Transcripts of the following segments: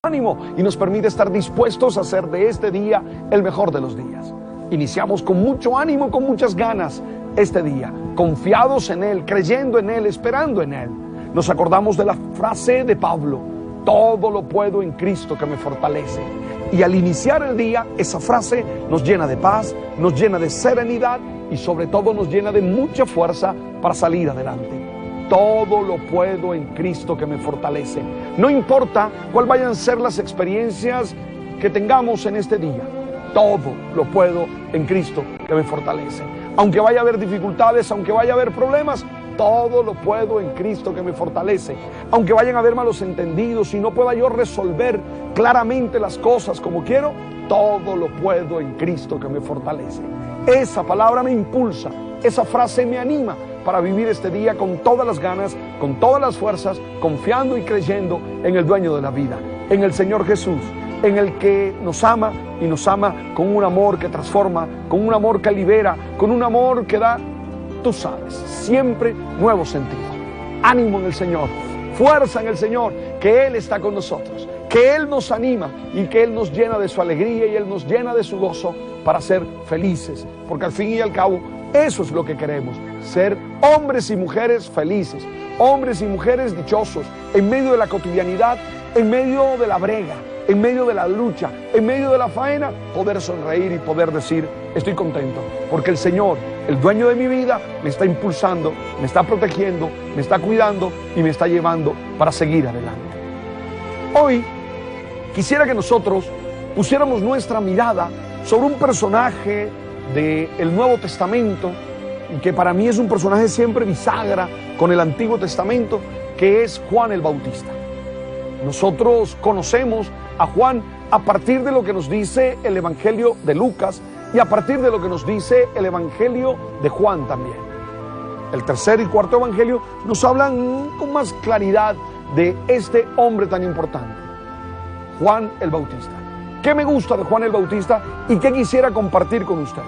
ánimo y nos permite estar dispuestos a hacer de este día el mejor de los días. Iniciamos con mucho ánimo, con muchas ganas este día, confiados en Él, creyendo en Él, esperando en Él. Nos acordamos de la frase de Pablo: todo lo puedo en Cristo que me fortalece. Y al iniciar el día, esa frase nos llena de paz, nos llena de serenidad y sobre todo nos llena de mucha fuerza para salir adelante. Todo lo puedo en Cristo que me fortalece. No importa cuál vayan a ser las experiencias que tengamos en este día, todo lo puedo en Cristo que me fortalece. Aunque vaya a haber dificultades, aunque vaya a haber problemas, todo lo puedo en Cristo que me fortalece. Aunque vayan a haber malos entendidos y no pueda yo resolver claramente las cosas como quiero, todo lo puedo en Cristo que me fortalece. Esa palabra me impulsa, esa frase me anima para vivir este día con todas las ganas, con todas las fuerzas, confiando y creyendo en el dueño de la vida, en el Señor Jesús, en el que nos ama y nos ama con un amor que transforma, con un amor que libera, con un amor que da, tú sabes, siempre nuevo sentido. Ánimo en el Señor, fuerza en el Señor, que Él está con nosotros, que Él nos anima y que Él nos llena de su alegría y Él nos llena de su gozo para ser felices, porque al fin y al cabo eso es lo que queremos, ser hombres y mujeres felices, hombres y mujeres dichosos, en medio de la cotidianidad, en medio de la brega, en medio de la lucha, en medio de la faena, poder sonreír y poder decir: estoy contento, porque el Señor, el dueño de mi vida, me está impulsando, me está protegiendo, me está cuidando y me está llevando para seguir adelante. Hoy quisiera que nosotros pusiéramos nuestra mirada sobre un personaje del Nuevo Testamento, que para mí es un personaje siempre bisagra con el Antiguo Testamento, que es Juan el Bautista. Nosotros conocemos a Juan a partir de lo que nos dice el Evangelio de Lucas y a partir de lo que nos dice el Evangelio de Juan también. El tercer y cuarto Evangelio nos hablan con más claridad de este hombre tan importante, Juan el Bautista. ¿Qué me gusta de Juan el Bautista y qué quisiera compartir con ustedes?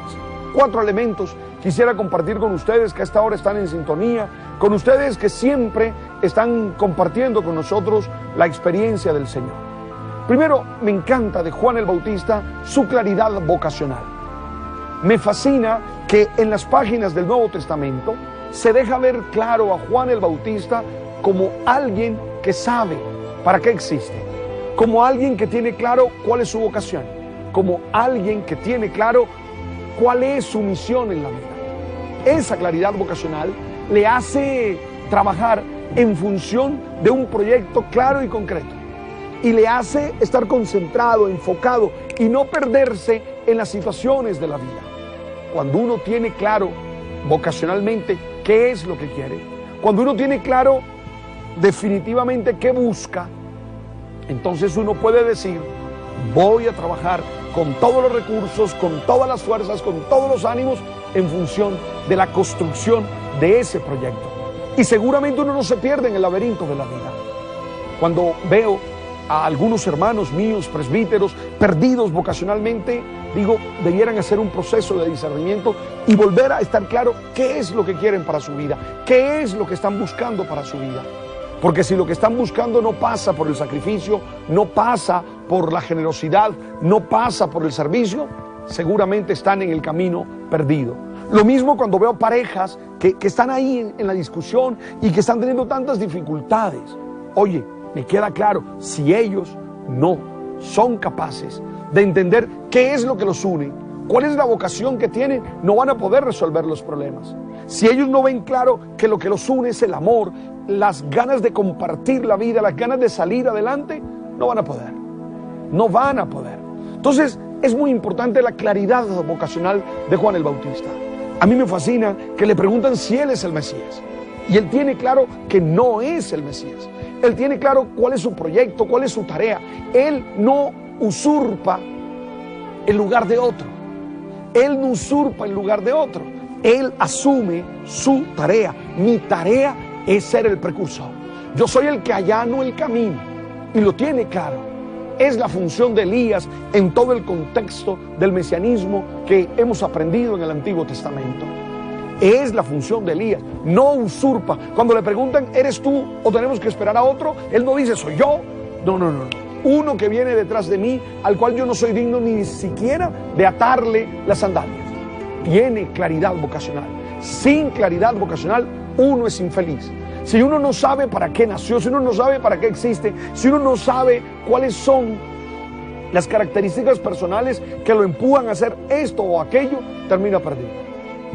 4 elementos quisiera compartir con ustedes que a esta hora están en sintonía, con ustedes que siempre están compartiendo con nosotros la experiencia del Señor. Primero, me encanta de Juan el Bautista su claridad vocacional. Me fascina que en las páginas del Nuevo Testamento se deja ver claro a Juan el Bautista como alguien que sabe para qué existe, como alguien que tiene claro cuál es su vocación, como alguien que tiene claro cuál es su misión en la vida. Esa claridad vocacional le hace trabajar en función de un proyecto claro y concreto y le hace estar concentrado, enfocado y no perderse en las situaciones de la vida. Cuando uno tiene claro vocacionalmente qué es lo que quiere, cuando uno tiene claro definitivamente qué busca, entonces uno puede decir: voy a trabajar con todos los recursos, con todas las fuerzas, con todos los ánimos en función de la construcción de ese proyecto. Y seguramente uno no se pierde en el laberinto de la vida. Cuando veo a algunos hermanos míos, presbíteros, perdidos vocacionalmente, digo, debieran hacer un proceso de discernimiento y volver a estar claro qué es lo que quieren para su vida, qué es lo que están buscando para su vida. Porque si lo que están buscando no pasa por el sacrificio, no pasa por la generosidad, no pasa por el servicio, seguramente están en el camino perdido. Lo mismo cuando veo parejas que están ahí en la discusión y que están teniendo tantas dificultades. Oye, me queda claro, si ellos no son capaces de entender qué es lo que los une, cuál es la vocación que tienen, no van a poder resolver los problemas. Si ellos no ven claro que lo que los une es el amor, las ganas de compartir la vida, las ganas de salir adelante, no van a poder. No van a poder. Entonces, es muy importante la claridad vocacional de Juan el Bautista. A mí me fascina que le preguntan si él es el Mesías. Y él tiene claro que no es el Mesías. Él tiene claro cuál es su proyecto, cuál es su tarea. Él no usurpa el lugar de otro. Él no usurpa el lugar de otro. Él asume su tarea. Mi tarea es ser el precursor. Yo soy el que allano el camino. Y lo tiene claro. Es la función de Elías en todo el contexto del mesianismo que hemos aprendido en el Antiguo Testamento. Es la función de Elías, no usurpa. Cuando le preguntan, ¿eres tú o tenemos que esperar a otro? Él no dice, soy yo. No. uno que viene detrás de mí, al cual yo no soy digno ni siquiera de atarle las sandalias. Tiene claridad vocacional. Sin claridad vocacional, uno es infeliz. Si uno no sabe para qué nació, si uno no sabe para qué existe, si uno no sabe cuáles son las características personales que lo empujan a hacer esto o aquello, termina perdido.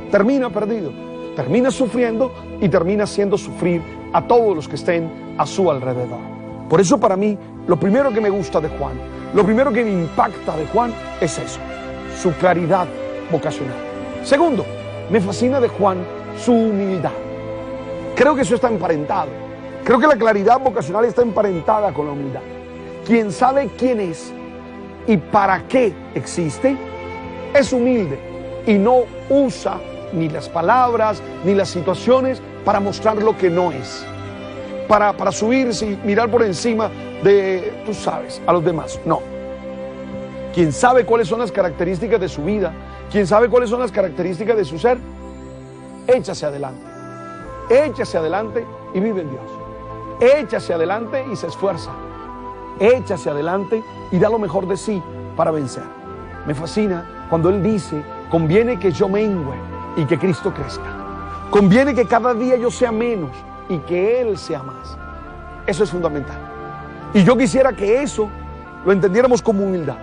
Termina perdido. Termina sufriendo y termina haciendo sufrir a todos los que estén a su alrededor. Por eso para mí, lo primero que me gusta de Juan, lo primero que me impacta de Juan es eso, su claridad vocacional. Segundo, me fascina de Juan su humildad. Creo que eso está emparentado. Creo que la claridad vocacional está emparentada con la humildad. Quien sabe quién es y para qué existe, es humilde y no usa ni las palabras ni las situaciones para mostrar lo que no es, para subirse y mirar por encima de, tú sabes, a los demás. No. Quien sabe cuáles son las características de su vida, quien sabe cuáles son las características de su ser, échase adelante. Échase adelante y vive en Dios. Échase adelante y se esfuerza. Échase adelante y da lo mejor de sí para vencer. Me fascina cuando Él dice, conviene que yo mengue y que Cristo crezca. Conviene que cada día yo sea menos y que Él sea más. Eso es fundamental. Y yo quisiera que eso lo entendiéramos como humildad.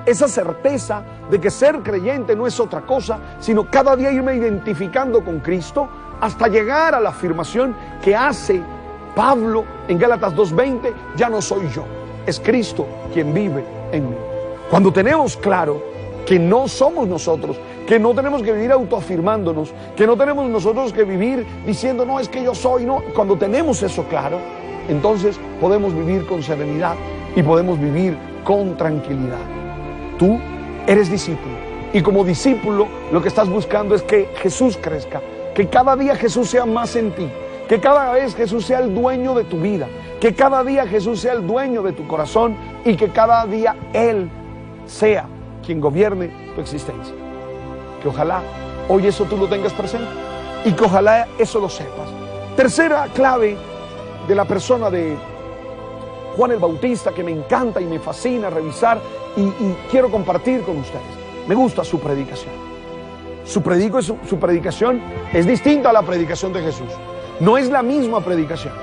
Esa certeza de que ser creyente no es otra cosa, sino cada día irme identificando con Cristo hasta llegar a la afirmación que hace Pablo en Gálatas 2:20, ya no soy yo, es Cristo quien vive en mí. Cuando tenemos claro que no somos nosotros, que no tenemos que vivir autoafirmándonos, que no tenemos nosotros que vivir diciendo, no, es que yo soy, no. Cuando tenemos eso claro, entonces podemos vivir con serenidad y podemos vivir con tranquilidad. Tú eres discípulo y como discípulo lo que estás buscando es que Jesús crezca, que cada día Jesús sea más en ti, que cada vez Jesús sea el dueño de tu vida, que cada día Jesús sea el dueño de tu corazón y que cada día Él sea quien gobierne tu existencia. Que ojalá hoy eso tú lo tengas presente y que ojalá eso lo sepas. Tercera clave de la persona de Juan el Bautista que me encanta y me fascina revisar y quiero compartir con ustedes. Me gusta su predicación. Su predicación es distinta a la predicación de Jesús. No es la misma predicación.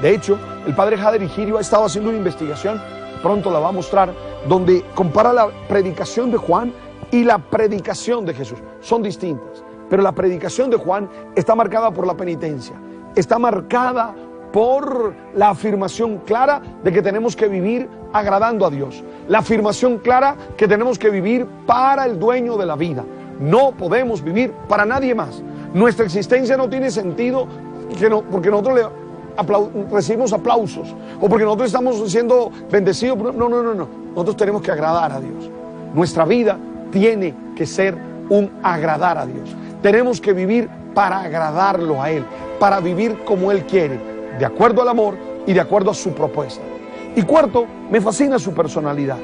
De hecho, el padre Jader Higirio ha estado haciendo una investigación, pronto la va a mostrar, donde compara la predicación de Juan y la predicación de Jesús. Son distintas, pero la predicación de Juan está marcada por la penitencia, está marcada por la afirmación clara de que tenemos que vivir agradando a Dios, la afirmación clara que tenemos que vivir para el dueño de la vida. No podemos vivir para nadie más. Nuestra existencia no tiene sentido porque nosotros recibimos aplausos o porque nosotros estamos siendo bendecidos. No. Nosotros tenemos que agradar a Dios. Nuestra vida tiene que ser un agradar a Dios. Tenemos que vivir para agradarlo a Él, para vivir como Él quiere, de acuerdo al amor y de acuerdo a su propuesta. Y cuarto, me fascina su personalidad.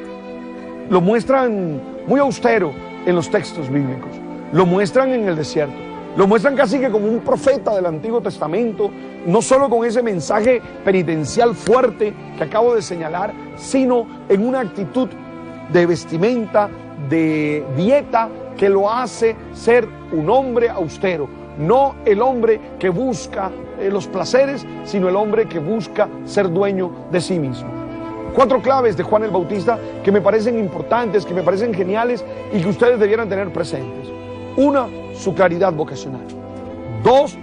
Lo muestran muy austero en los textos bíblicos. Lo muestran en el desierto. Lo muestran casi que como un profeta del Antiguo Testamento, no solo con ese mensaje penitencial fuerte que acabo de señalar, sino en una actitud de vestimenta, de dieta, que lo hace ser un hombre austero. No el hombre que busca los placeres, sino el hombre que busca ser dueño de sí mismo. 4 claves de Juan el Bautista que me parecen importantes, que me parecen geniales y que ustedes debieran tener presentes. 1, su claridad vocacional. 2,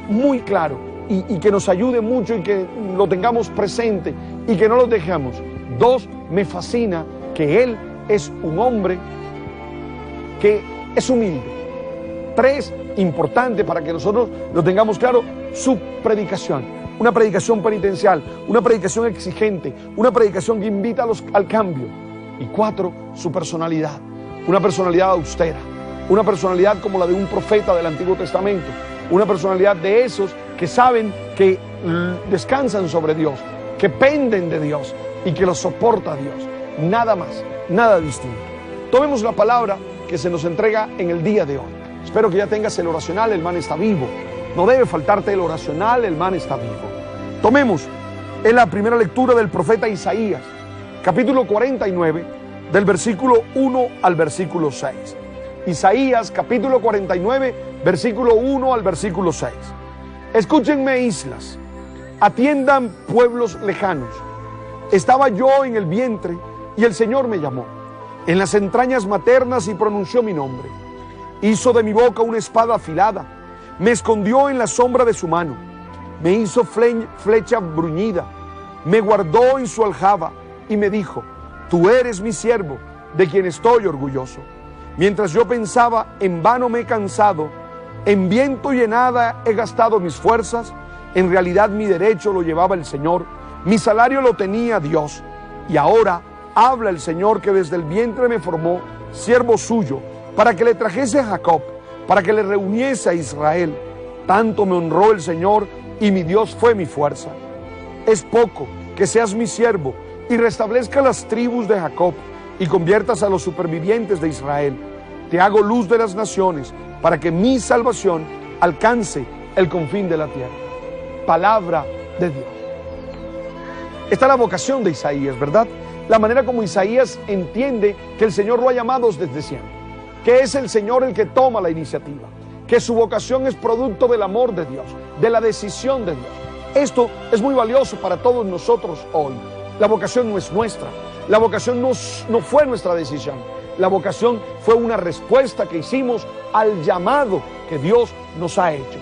muy claro y que nos ayude mucho y que lo tengamos presente y que no lo dejemos. 2, me fascina que Él es un hombre que es humilde. 3, importante para que nosotros lo tengamos claro, su predicación. Una predicación penitencial, una predicación exigente, una predicación que invita al cambio. Y 4, su personalidad. Una personalidad austera. Una personalidad como la de un profeta del Antiguo Testamento. Una personalidad de esos que saben que descansan sobre Dios, que penden de Dios y que los soporta Dios. Nada más, nada distinto. Tomemos la palabra que se nos entrega en el día de hoy. Espero que ya tengas el oracional, el man está vivo. No debe faltarte el oracional, el man está vivo. Tomemos en la primera lectura del profeta Isaías, capítulo 49, del versículo 1 al versículo 6. Isaías, capítulo 49, versículo 1 al versículo 6. Escúchenme, islas, atiendan pueblos lejanos. Estaba yo en el vientre y el Señor me llamó, en las entrañas maternas, y pronunció mi nombre. Hizo de mi boca una espada afilada, me escondió en la sombra de su mano, me hizo flecha bruñida, me guardó en su aljaba y me dijo: tú eres mi siervo, de quien estoy orgulloso. Mientras yo pensaba, en vano me he cansado, en viento y en nada he gastado mis fuerzas. En realidad mi derecho lo llevaba el Señor, mi salario lo tenía Dios. Y ahora habla el Señor, que desde el vientre me formó, siervo suyo, para que le trajese a Jacob, para que le reuniese a Israel. Tanto me honró el Señor, y mi Dios fue mi fuerza. Es poco que seas mi siervo y restablezca las tribus de Jacob, y conviertas a los supervivientes de Israel. Te hago luz de las naciones, para que mi salvación alcance el confín de la tierra. Palabra de Dios. Esta es la vocación de Isaías, ¿verdad? La manera como Isaías entiende que el Señor lo ha llamado desde siempre, que es el Señor el que toma la iniciativa, que su vocación es producto del amor de Dios, de la decisión de Dios. Esto es muy valioso para todos nosotros hoy. La vocación no es nuestra, la vocación no fue nuestra decisión, la vocación fue una respuesta que hicimos al llamado que Dios nos ha hecho.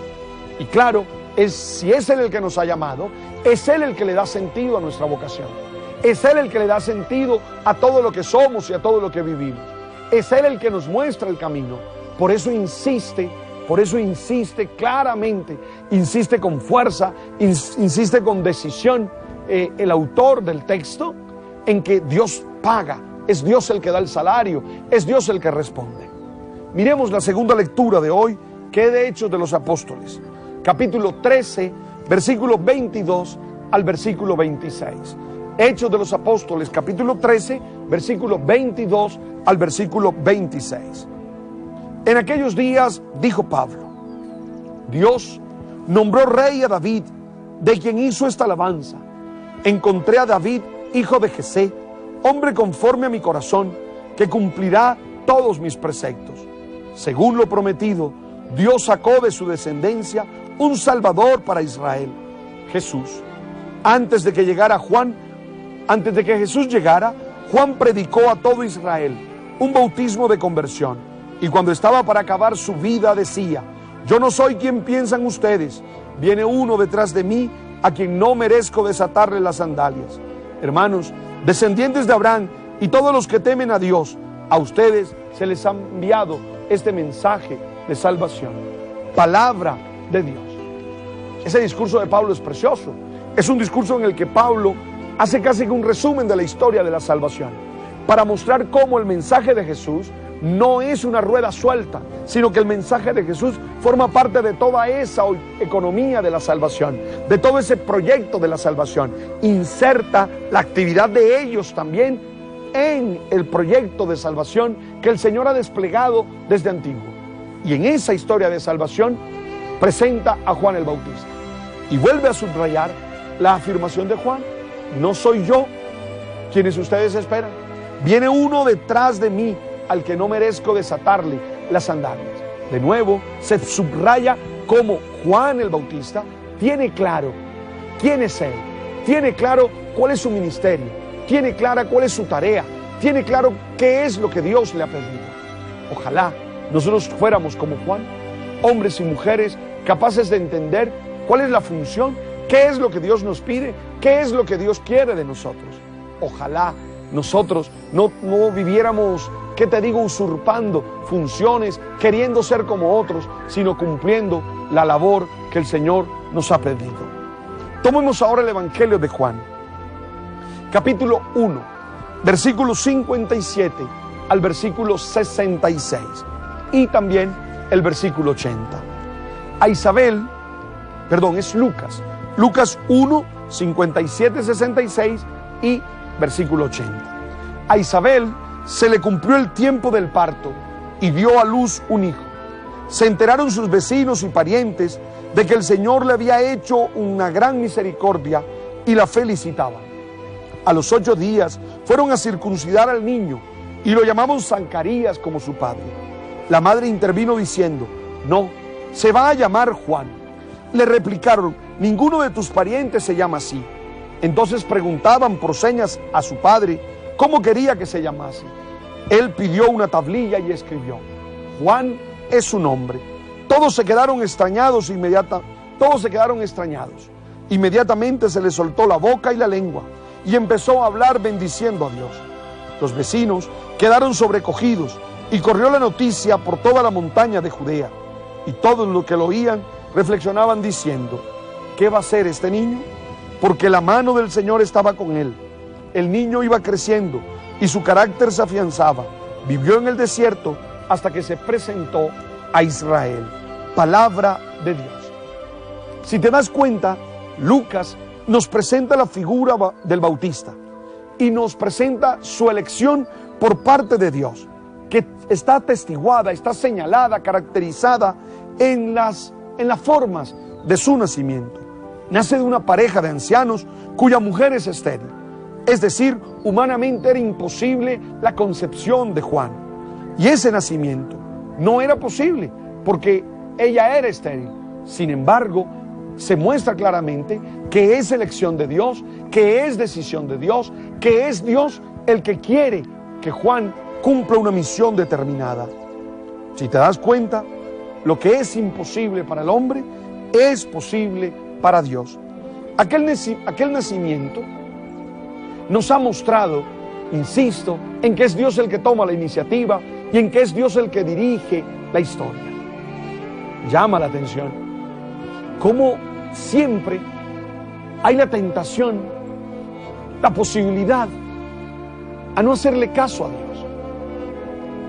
Y claro, si es Él el que nos ha llamado, es Él el que le da sentido a nuestra vocación. Es Él el que le da sentido a todo lo que somos y a todo lo que vivimos. Es Él el que nos muestra el camino. Por eso insiste claramente, insiste con fuerza, insiste con decisión el autor del texto, en que Dios paga, es Dios el que da el salario, es Dios el que responde. Miremos la segunda lectura de hoy, que es de Hechos de los Apóstoles, capítulo 13, versículo 22 al versículo 26. Hechos de los Apóstoles, capítulo 13, versículo 22 al versículo 26. En aquellos días, dijo Pablo, Dios nombró rey a David, de quien hizo esta alabanza: encontré a David, hijo de Jesé, hombre conforme a mi corazón, que cumplirá todos mis preceptos. Según lo prometido, Dios sacó de su descendencia un Salvador para Israel, Jesús. Antes de que Jesús llegara, Juan predicó a todo Israel un bautismo de conversión. Y cuando estaba para acabar su vida, decía: yo no soy quien piensan ustedes, viene uno detrás de mí, a quien no merezco desatarle las sandalias. Hermanos, descendientes de Abraham y todos los que temen a Dios, a ustedes se les ha enviado este mensaje de salvación. Palabra de Dios. Ese discurso de Pablo es precioso. Es un discurso en el que Pablo hace casi un resumen de la historia de la salvación, para mostrar cómo el mensaje de Jesús no es una rueda suelta, sino que el mensaje de Jesús forma parte de toda esa economía de la salvación, de todo ese proyecto de la salvación. Inserta la actividad de ellos también en el proyecto de salvación que el Señor ha desplegado desde antiguo. Y en esa historia de salvación presenta a Juan el Bautista y vuelve a subrayar la afirmación de Juan: no soy yo quienes ustedes esperan, viene uno detrás de mí, al que no merezco desatarle las sandalias. De nuevo se subraya cómo Juan el Bautista tiene claro quién es Él, tiene claro cuál es su ministerio, tiene clara cuál es su tarea, tiene claro qué es lo que Dios le ha pedido. Ojalá nosotros fuéramos como Juan, hombres y mujeres capaces de entender cuál es la función, qué es lo que Dios nos pide, qué es lo que Dios quiere de nosotros. Ojalá nosotros no viviéramos, ¿qué te digo?, usurpando funciones, queriendo ser como otros, sino cumpliendo la labor que el Señor nos ha pedido. Tomemos ahora el Evangelio de Juan, capítulo 1, versículo 57 al versículo 66 y también el versículo 80. Es Lucas 1, 57, 66 y versículo 80. A Isabel se le cumplió el tiempo del parto y dio a luz un hijo. Se enteraron sus vecinos y parientes de que el Señor le había hecho una gran misericordia y la felicitaban. A los 8 días fueron a circuncidar al niño y lo llamaban Zacarías como su padre. La madre intervino diciendo: no, se va a llamar Juan. Le replicaron: ninguno de tus parientes se llama así. Entonces preguntaban por señas a su padre cómo quería que se llamase. Él pidió una tablilla y escribió: Juan es su nombre. Todos se quedaron extrañados. Inmediatamente se le soltó la boca y la lengua y empezó a hablar bendiciendo a Dios. Los vecinos quedaron sobrecogidos y corrió la noticia por toda la montaña de Judea. Y todos los que lo oían reflexionaban diciendo: ¿qué va a hacer este niño? Porque la mano del Señor estaba con él. El niño iba creciendo y su carácter se afianzaba. Vivió en el desierto hasta que se presentó a Israel. Palabra de Dios. Si te das cuenta, Lucas nos presenta la figura del Bautista y nos presenta su elección por parte de Dios, que está atestiguada, está señalada, caracterizada en las formas de su nacimiento. Nace de una pareja de ancianos cuya mujer es estéril. Es decir, humanamente era imposible la concepción de Juan. Y ese nacimiento no era posible porque ella era estéril. Sin embargo, se muestra claramente que es elección de Dios, que es decisión de Dios, que es Dios el que quiere que Juan cumpla una misión determinada. Si te das cuenta, lo que es imposible para el hombre es posible para Dios. Aquel nacimiento nos ha mostrado, insisto, en que es Dios el que toma la iniciativa y en que es Dios el que dirige la historia. Llama la atención cómo siempre hay la tentación, la posibilidad a no hacerle caso a Dios.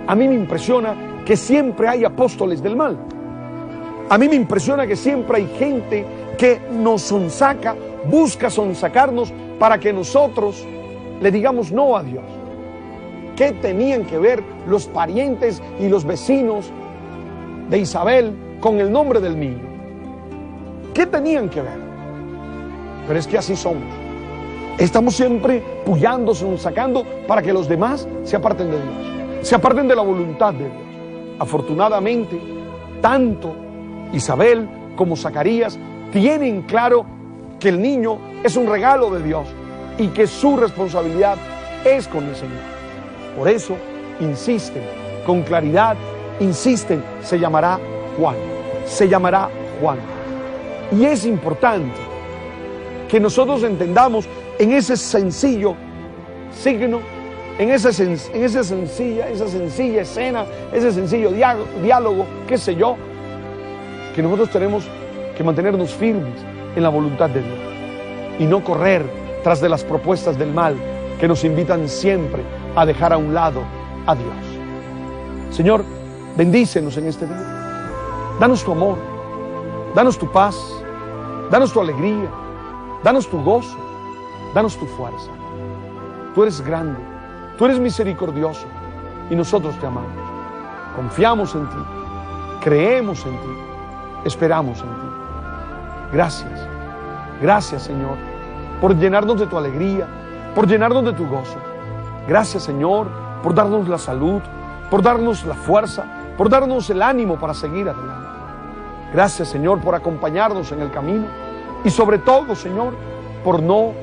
A mí me impresiona que siempre hay apóstoles del mal. A mí me impresiona que siempre hay gente que nos sonsaca, busca sonsacarnos para que nosotros le digamos no a Dios. ¿Qué tenían que ver los parientes y los vecinos de Isabel con el nombre del niño? ¿Qué tenían que ver? Pero es que así somos. Estamos siempre puyando, sacando para que los demás se aparten de Dios, se aparten de la voluntad de Dios. Afortunadamente, tanto Isabel como Zacarías tienen claro que el niño es un regalo de Dios y que su responsabilidad es con el Señor. Por eso insisten, con claridad, insisten, se llamará Juan, se llamará Juan. Y es importante que nosotros entendamos en ese sencillo signo, en esa sencilla escena, ese sencillo diálogo, qué sé yo, que nosotros tenemos que mantenernos firmes en la voluntad de Dios y no correr tras de las propuestas del mal que nos invitan siempre a dejar a un lado a Dios. Señor, bendícenos en este día. Danos tu amor, danos tu paz, danos tu alegría, danos tu gozo, danos tu fuerza. Tú eres grande, tú eres misericordioso y nosotros te amamos. Confiamos en ti, creemos en ti, esperamos en ti. Gracias, gracias Señor, por llenarnos de tu alegría, por llenarnos de tu gozo. Gracias Señor, por darnos la salud, por darnos la fuerza, por darnos el ánimo para seguir adelante. Gracias Señor por acompañarnos en el camino y sobre todo Señor, por no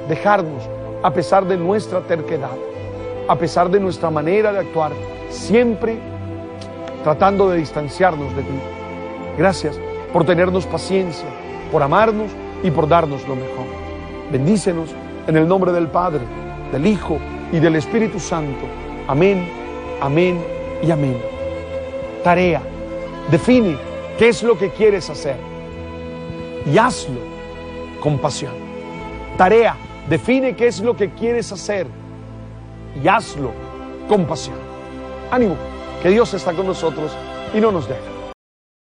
dejarnos a pesar de nuestra terquedad, a pesar de nuestra manera de actuar, siempre tratando de distanciarnos de ti. Gracias por tenernos paciencia, por amarnos y por darnos lo mejor. Bendícenos en el nombre del Padre, del Hijo y del Espíritu Santo. Amén, amén y amén. Tarea: define qué es lo que quieres hacer y hazlo con pasión. Tarea: define qué es lo que quieres hacer y hazlo con pasión. Ánimo, que Dios está con nosotros y no nos deja.